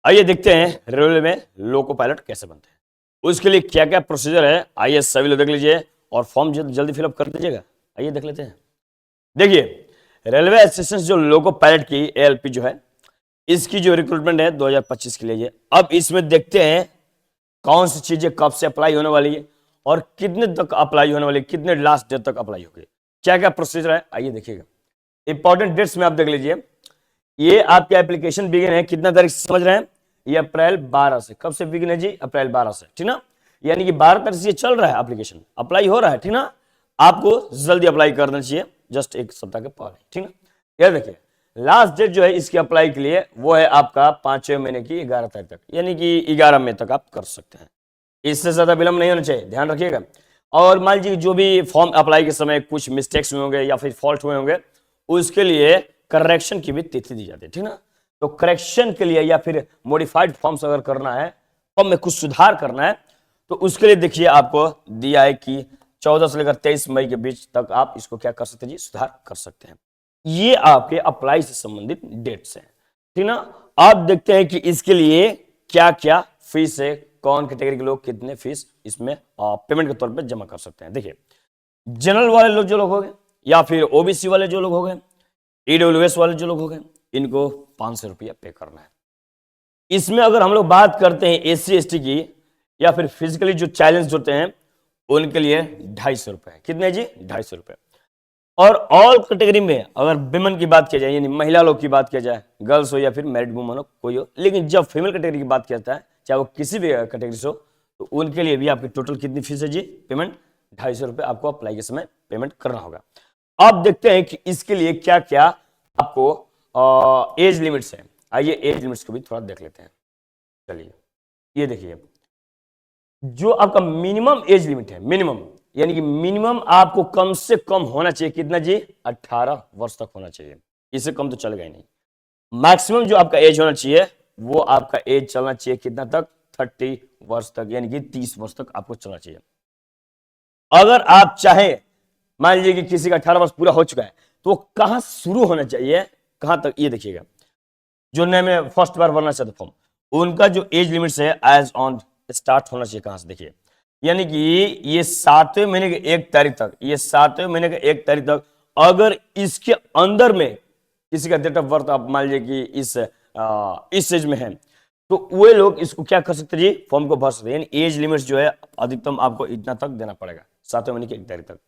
आइए देखते हैं रेलवे में लोको पायलट कैसे बनते हैं। उसके लिए क्या क्या प्रोसीजर है, आइए सभी लोग देख लीजिए और फॉर्म जल्दी फिलअप कर दीजिएगा। आइए देख लेते हैं। देखिए, रेलवे असिस्टेंट जो लोको पायलट की एएलपी जो है, इसकी जो रिक्रूटमेंट है 2025 के लिए। अब इसमें देखते हैं कौन सी चीजें कब से अप्लाई होने वाली है और कितने तक अप्लाई होने वाली है, कितने लास्ट डेट तक अप्लाई होगी, क्या क्या प्रोसीजर है, आइए देखिएगा। इंपॉर्टेंट डेट्स में आप देख लीजिए। ये आपकी एप्लीकेशन बिगिन है कितना तारीख से, समझ रहे हैं? ये अप्रैल 12 से। कब से बिगिन है जी? अप्रैल 12 से, ठीक ना। यानी कि 12 तारीख से ये चल रहा है, एप्लीकेशन अप्लाई हो रहा है, ठीक ना। आपको जल्दी अप्लाई कर देना चाहिए, जस्ट एक सप्ताह के पहले, ठीक ना। ये देखिए, लास्ट डेट जो है इसकी अप्लाई के लिए वो है आपका 5वें महीने की 11 तारीख तक, यानी कि 11 मई तक आप कर सकते हैं। इससे ज्यादा विलंब नहीं होना चाहिए, ध्यान रखिएगा। और मान लीजिए जो भी फॉर्म अप्लाई के समय कुछ मिस्टेक्स हुए होंगे या फिर फॉल्ट हुए होंगे, उसके लिए करेक्शन की भी तिथि दी जाती है, ठीक ना। तो करेक्शन के लिए या फिर मॉडिफाइड फॉर्म्स अगर करना है, फॉर्म में कुछ सुधार करना है, तो उसके लिए देखिए आपको दिया है कि 14 से लेकर 23 मई के बीच तक आप इसको क्या कर सकते हैं जी? सुधार कर सकते हैं। ये आपके अप्लाई से संबंधित डेट्स हैं, ठीक ना। आप देखते हैं कि इसके लिए क्या क्या फीस है, कौन कैटेगरी के लोग कितने फीस इसमें पेमेंट के तौर पे जमा कर सकते हैं। देखिए, जनरल वाले लोग जो लोग हो गए या फिर ओबीसी वाले जो लोग हो गए, ईडब्ल्यूएस वाले जो लोग हो गए, इनको 500 रुपया पे करना है। इसमें अगर हम लोग बात करते हैं एससी एसटी की या फिर फिजिकली जो चैलेंज होते हैं, उनके लिए 250 रुपए। कितने जी? 250 रुपए। और ऑल कैटेगरी में अगर विमेन की बात किया जाए, यानी महिला लोग की बात किया जाए, गर्ल्स हो या फिर मैरिड वुमन हो, कोई हो, लेकिन जब फीमेल कैटेगरी की बात किया जाता है, चाहे वो किसी भी कैटेगरी से हो, तो उनके लिए भी आपकी टोटल कितनी फीस है जी? पेमेंट 250 रुपए आपको अप्लाई के समय पेमेंट करना होगा। अब देखते हैं कि इसके लिए क्या क्या आपको एज लिमिट्स है। आइए एज लिमिट्स को भी थोड़ा देख लेते हैं। चलिए, ये देखिए, जो आपका मिनिमम एज लिमिट है, मिनिमम यानी कि मिनिमम आपको कम से कम होना चाहिए कितना जी? 18 वर्ष तक होना चाहिए, इससे कम तो चलेगा ही नहीं। मैक्सिमम जो आपका एज होना चाहिए वो आपका एज चलना चाहिए कितना तक? 30 वर्ष तक, यानी कि 30 वर्ष तक आपको चलना चाहिए। अगर आप चाहे, मान लीजिए कि किसी का 18 वर्ष पूरा हो चुका है, तो वो कहां शुरू होना चाहिए, कहां तक, ये देखिएगा। जो नए में फर्स्ट बार भरना चाहते फॉर्म, उनका जो एज लिमिट है एज ऑन स्टार्ट होना चाहिए कहां से, देखिए। यानी कि ये 7वें महीने के 1 तारीख तक, ये 7वें महीने के 1 तारीख तक अगर इसके अंदर में किसी का डेट ऑफ बर्थ आप मान लीजिए कि इस एज में है, तो वे लोग इसको क्या कर सकते जी? फॉर्म को भर सकते हैं। यानी एज लिमिट जो है अधिकतम आपको इतना तक देना पड़ेगा, 7वें महीने के 1 तारीख तक।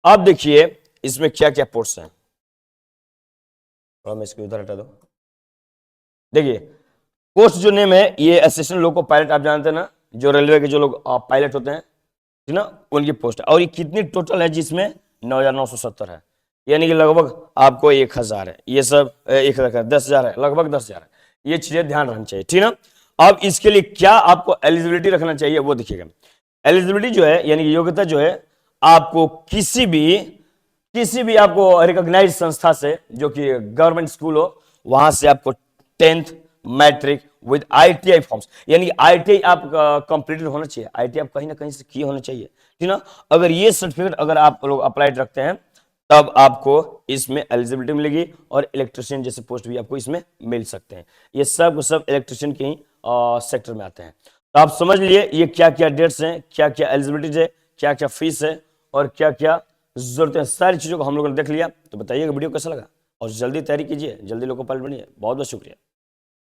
अब देखिए इसमें क्या क्या पोस्ट हैं, मैं इसको उधर हटा दो। देखिए, पोस्ट जो नेम है, ये असिस्टेंट लोको पायलट, आप जानते हैं ना, जो रेलवे के जो लोग पायलट होते हैं, ठीक ना, उनकी पोस्ट है। और ये कितनी टोटल है जिसमें? 9,970 है, यानी कि लगभग आपको 1,000 है। ये सब 1,000 10,000 है, लगभग 10,000 है। ये चीजें ध्यान रखनी चाहिए, ठीक ना। अब इसके लिए क्या आपको एलिजिबिलिटी रखना चाहिए वो देखिएगा। एलिजिबिलिटी जो है, यानी कि योग्यता जो है, आपको किसी भी आपको रिकॉग्नाइज संस्था से, जो कि गवर्नमेंट स्कूल हो, वहां से आपको 10th matric with ITI forms, यानी आईटीआई आप कंप्लीटेड होना चाहिए। आईटीआई आप कहीं ना कहीं से किए होना चाहिए, ठीक ना। अगर ये सर्टिफिकेट अगर आप लोग अप्लाइड रखते हैं, तब आपको इसमें एलिजिबिलिटी मिलेगी और इलेक्ट्रिशियन जैसे पोस्ट भी आपको इसमें मिल सकते हैं। ये सब इलेक्ट्रिशियन के ही सेक्टर में आते हैं। तो आप समझ लिए ये क्या क्या डेट्स हैं, क्या क्या एलिजिबिलिटीज है, क्या क्या फीस है और क्या क्या जरूरत है। सारी चीजों को हम लोगों ने देख लिया। तो बताइएगा वीडियो कैसा लगा और जल्दी तैयारी कीजिए, जल्दी लोको पायलट बनिए। बहुत बहुत शुक्रिया।